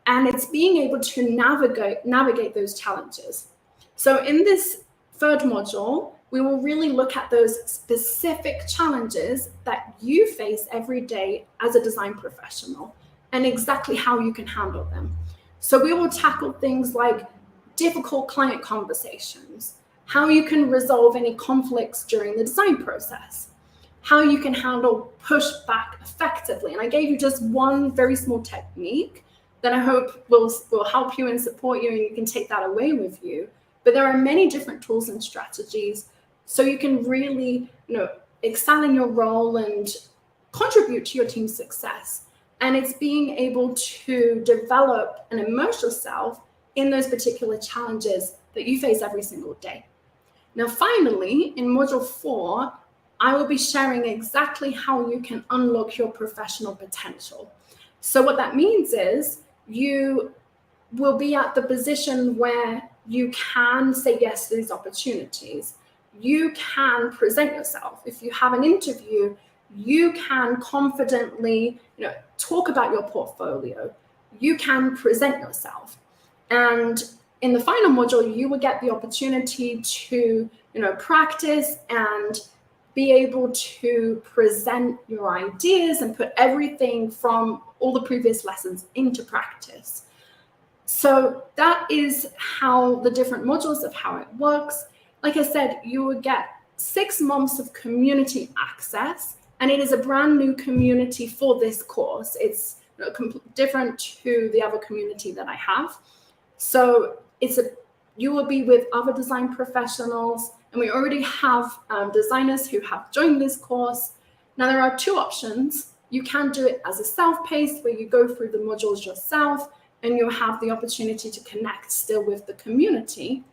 And it's being able to navigate those challenges. So in this third module, we will really look at those specific challenges that you face every day as a design professional and exactly how you can handle them. So we will tackle things like difficult client conversations, how you can resolve any conflicts during the design process, how you can handle pushback effectively. And I gave you just one very small technique that I hope will help you and support you, and you can take that away with you. But there are many different tools and strategies so you can really, excel in your role and contribute to your team's success. And it's being able to develop and immerse yourself in those particular challenges that you face every single day. Now, finally, in Module 4, I will be sharing exactly how you can unlock your professional potential. So what that means is you will be at the position where you can say yes to these opportunities. You can present yourself. If you have an interview, you can confidently, talk about your portfolio. You can present yourself. And in the final module, you will get the opportunity to, practice and be able to present your ideas and put everything from all the previous lessons into practice. So that is how the different modules of how it works. Like I said, you will get 6 months of community access, and it is a brand new community for this course. It's different to the other community that I have. So you will be with other design professionals, and we already have designers who have joined this course. Now, there are 2 options. You can do it as a self-paced, where you go through the modules yourself, and you'll have the opportunity to connect still with the community.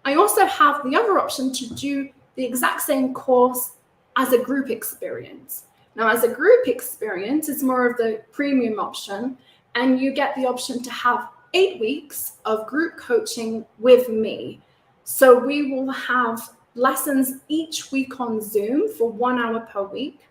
I also have the other option to do the exact same course as a group experience. Now, as a group experience, it's more of the premium option, and you get the option to have 8 weeks of group coaching with me. So we will have lessons each week on Zoom for 1 hour per week.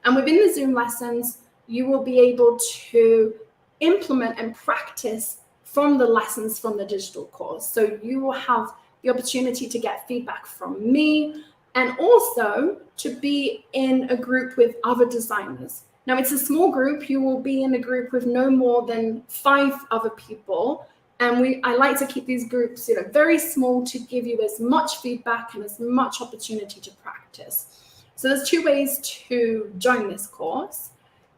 And within the Zoom lessons, you will be able to implement and practice from the lessons from the digital course. So you will have the opportunity to get feedback from me and also to be in a group with other designers. Now, it's a small group. You will be in a group with no more than 5 other people. And I like to keep these groups, very small to give you as much feedback and as much opportunity to practice. So there's 2 ways to join this course.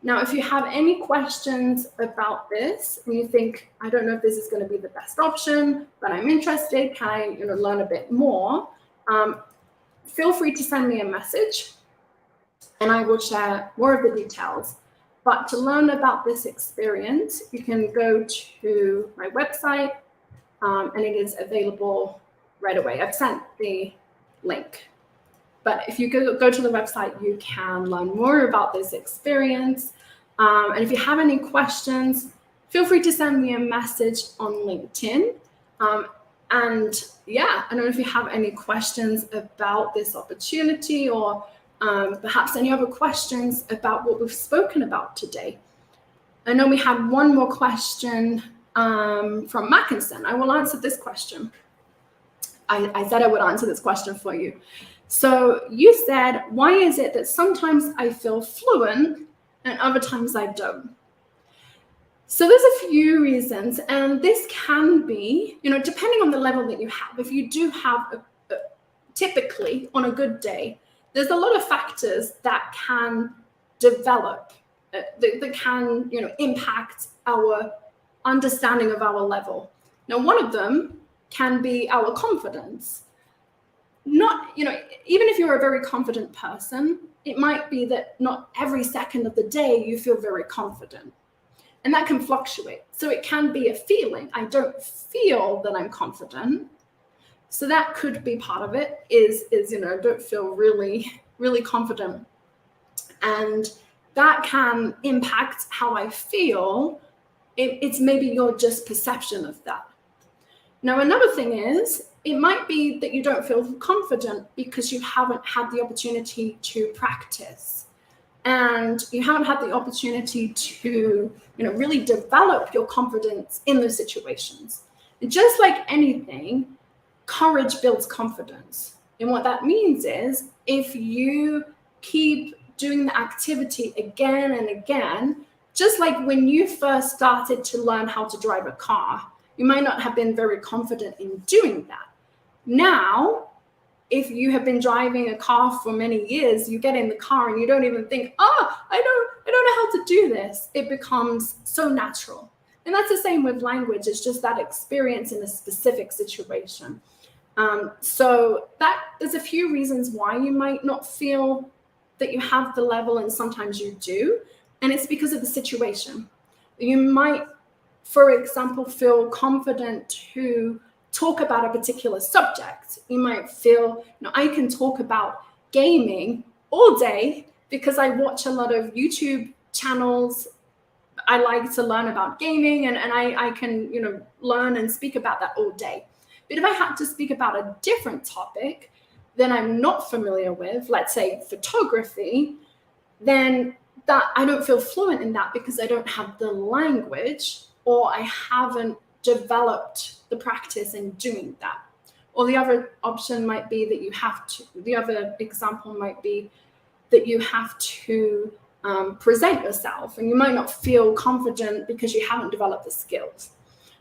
Now, if you have any questions about this and you think, I don't know if this is going to be the best option, but I'm interested, can I learn a bit more? Feel free to send me a message and I will share more of the details. But to learn about this experience, you can go to my website and it is available right away. I've sent the link. But if you go to the website, you can learn more about this experience. And if you have any questions, feel free to send me a message on LinkedIn. And yeah, I don't know if you have any questions about this opportunity or perhaps any other questions about what we've spoken about today. I know we have one more question from Mackinson. I will answer this question. I said I would answer this question for you. So you said, why is it that sometimes I feel fluent and other times I don't? So there's a few reasons, and this can be, depending on the level that you have. If you do have typically on a good day, there's a lot of factors that can develop, that can, impact our understanding of our level. Now, one of them can be our confidence. Not, even if you're a very confident person, it might be that not every second of the day you feel very confident. And that can fluctuate. So it can be a feeling. I don't feel that I'm confident. So that could be part of it, is I don't feel really, really confident. And that can impact how I feel. It's maybe your just perception of that. Now, another thing is, it might be that you don't feel confident because you haven't had the opportunity to practice. And you haven't had the opportunity to, really develop your confidence in those situations. And just like anything, courage builds confidence. And what that means is, if you keep doing the activity again and again, just like when you first started to learn how to drive a car, you might not have been very confident in doing that. Now, if you have been driving a car for many years, you get in the car and you don't even think, I don't know how to do this. It becomes so natural. And that's the same with language. It's just that experience in a specific situation. So there's a few reasons why you might not feel that you have the level, and sometimes you do. And it's because of the situation. You might, for example, feel confident to talk about a particular subject. You might feel, I can talk about gaming all day because I watch a lot of YouTube channels. I like to learn about gaming, and I can, learn and speak about that all day. But if I had to speak about a different topic that I'm not familiar with, let's say photography, then that I don't feel fluent in that because I don't have the language, or I haven't developed the practice in doing that. Or the other option might be that the other example might be that you have to present yourself, and you might not feel confident because you haven't developed the skills.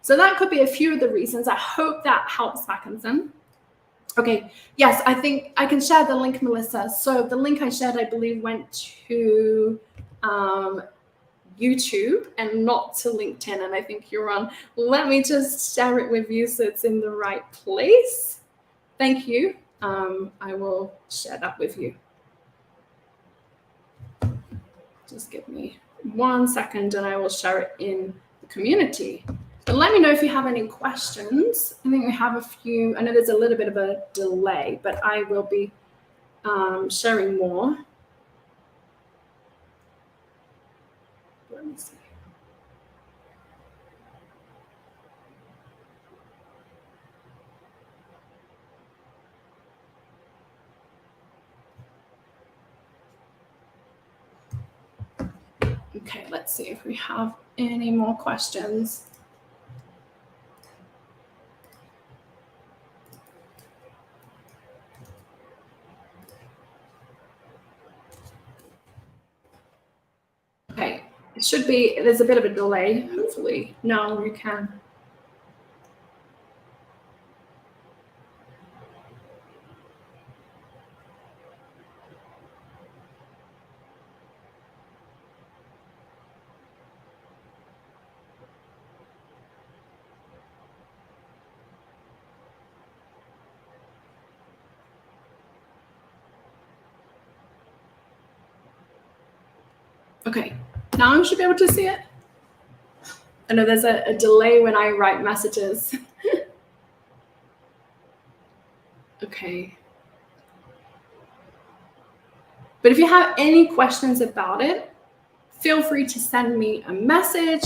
So that could be a few of the reasons. I hope that helps, Mackinson. Okay, yes, I think I can share the link, Melissa. So the link I shared, I believe, went to YouTube and not to LinkedIn, and I think you're on. Let me just share it with you so it's in the right place. Thank you. I will share that with you. Just give me 1 second and I will share it in the community. But let me know if you have any questions. I think we have a few. I know there's a little bit of a delay, but I will be sharing more. Let me see. Okay, let's see if we have any more questions. Okay, it should be, there's a bit of a delay, hopefully. No, you can. Okay, now you should be able to see it. I know there's a delay when I write messages. Okay. But if you have any questions about it, feel free to send me a message.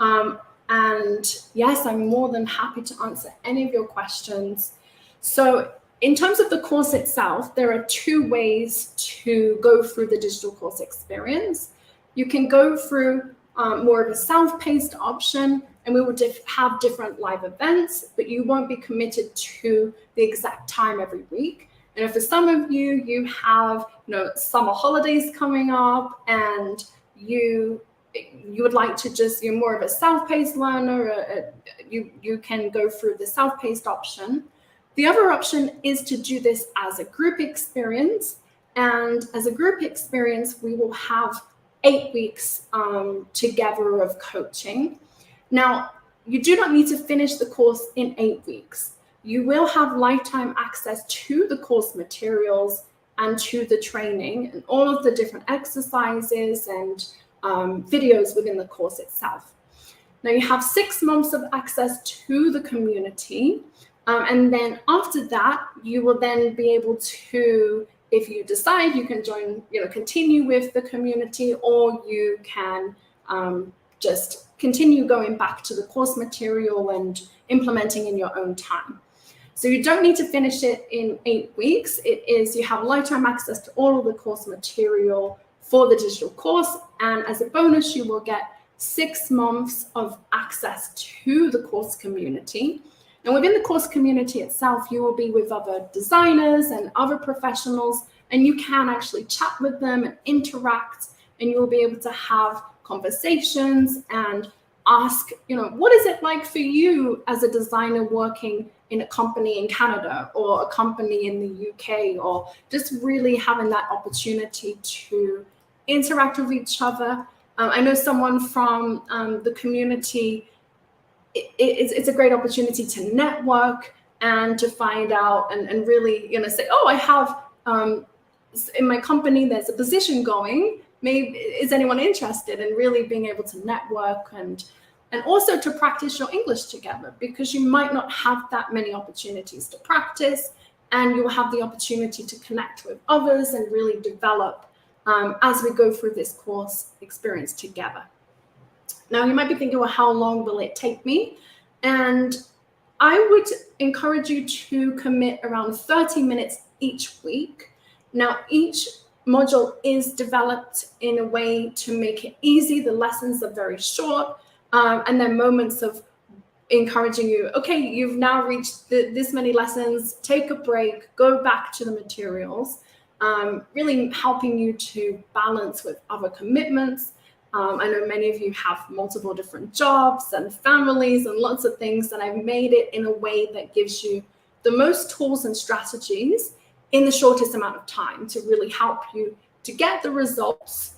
And yes, I'm more than happy to answer any of your questions. So in terms of the course itself, there are 2 ways to go through the digital course experience. You can go through more of a self-paced option, and we will have different live events, but you won't be committed to the exact time every week. And for some of you, you have summer holidays coming up, and you would like to you're more of a self-paced learner. You can go through the self-paced option. The other option is to do this as a group experience. And as a group experience, we will have 8 weeks together of coaching. Now, you do not need to finish the course in 8 weeks. You will have lifetime access to the course materials and to the training and all of the different exercises and videos within the course itself. Now, you have 6 months of access to the community. And then after that, you will then be able to, if you decide, you can join, continue with the community, or you can just continue going back to the course material and implementing in your own time. So you don't need to finish it in 8 weeks. You have lifetime access to all of the course material for the digital course. And as a bonus, you will get 6 months of access to the course community. And within the course community itself, you will be with other designers and other professionals, and you can actually chat with them and interact, and you will be able to have conversations and ask, what is it like for you as a designer working in a company in Canada or a company in the UK, or just really having that opportunity to interact with each other. I know someone from the community, it's a great opportunity to network and to find out and really, say, oh, I have, in my company, there's a position going, maybe, is anyone interested? And really being able to network and also to practice your English together, because you might not have that many opportunities to practice, and you'll have the opportunity to connect with others and really develop as we go through this course experience together. Now, you might be thinking, well, how long will it take me? And I would encourage you to commit around 30 minutes each week. Now, each module is developed in a way to make it easy. The lessons are very short, and then moments of encouraging you, okay, you've now reached this many lessons, take a break, go back to the materials, really helping you to balance with other commitments. I know many of you have multiple different jobs and families and lots of things, and I've made it in a way that gives you the most tools and strategies in the shortest amount of time to really help you to get the results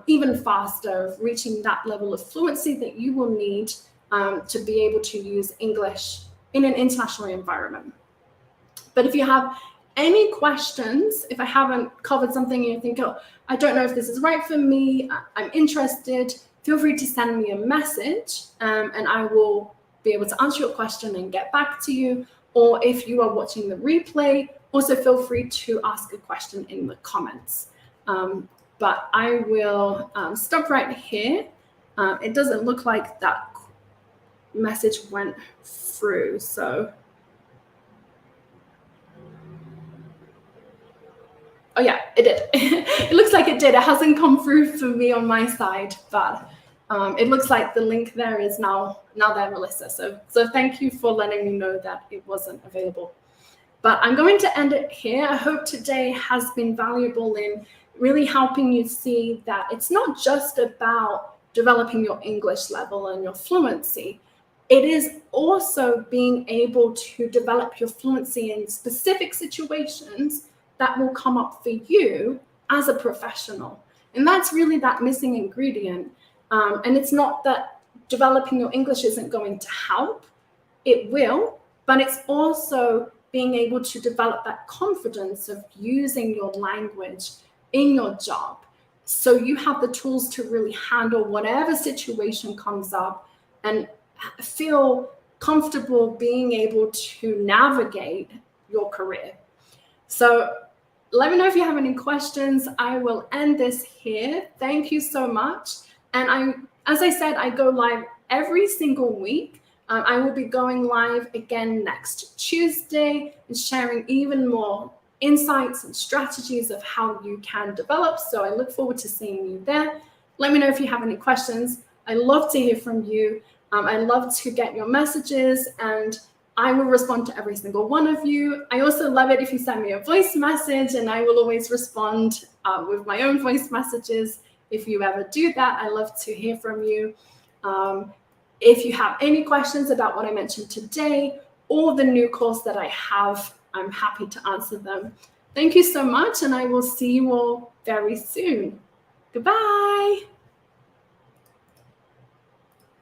even faster, of reaching that level of fluency that you will need to be able to use English in an international environment. But if you have any questions, if I haven't covered something and you think, oh, I don't know if this is right for me, I'm interested, feel free to send me a message and I will be able to answer your question and get back to you. Or if you are watching the replay, also feel free to ask a question in the comments. But I will stop right here. It doesn't look like that message went through, so. Oh yeah, it did. It looks like it did. It hasn't come through for me on my side, but it looks like the link there is now there, Melissa. So thank you for letting me know that it wasn't available. But I'm going to end it here. I hope today has been valuable in really helping you see that it's not just about developing your English level and your fluency. It is also being able to develop your fluency in specific situations that will come up for you as a professional. And that's really that missing ingredient. And it's not that developing your English isn't going to help. It will, but it's also being able to develop that confidence of using your language in your job. So you have the tools to really handle whatever situation comes up and feel comfortable being able to navigate your career. So let me know if you have any questions. I will end this here. Thank you so much. And as I said, I go live every single week. I will be going live again next Tuesday and sharing even more insights and strategies of how you can develop. So I look forward to seeing you there. Let me know if you have any questions. I love to hear from you. I love to get your messages, and I will respond to every single one of you. I also love it if you send me a voice message, and I will always respond with my own voice messages. If you ever do that, I love to hear from you. If you have any questions about what I mentioned today or the new course that I have, I'm happy to answer them. Thank you so much, and I will see you all very soon. Goodbye.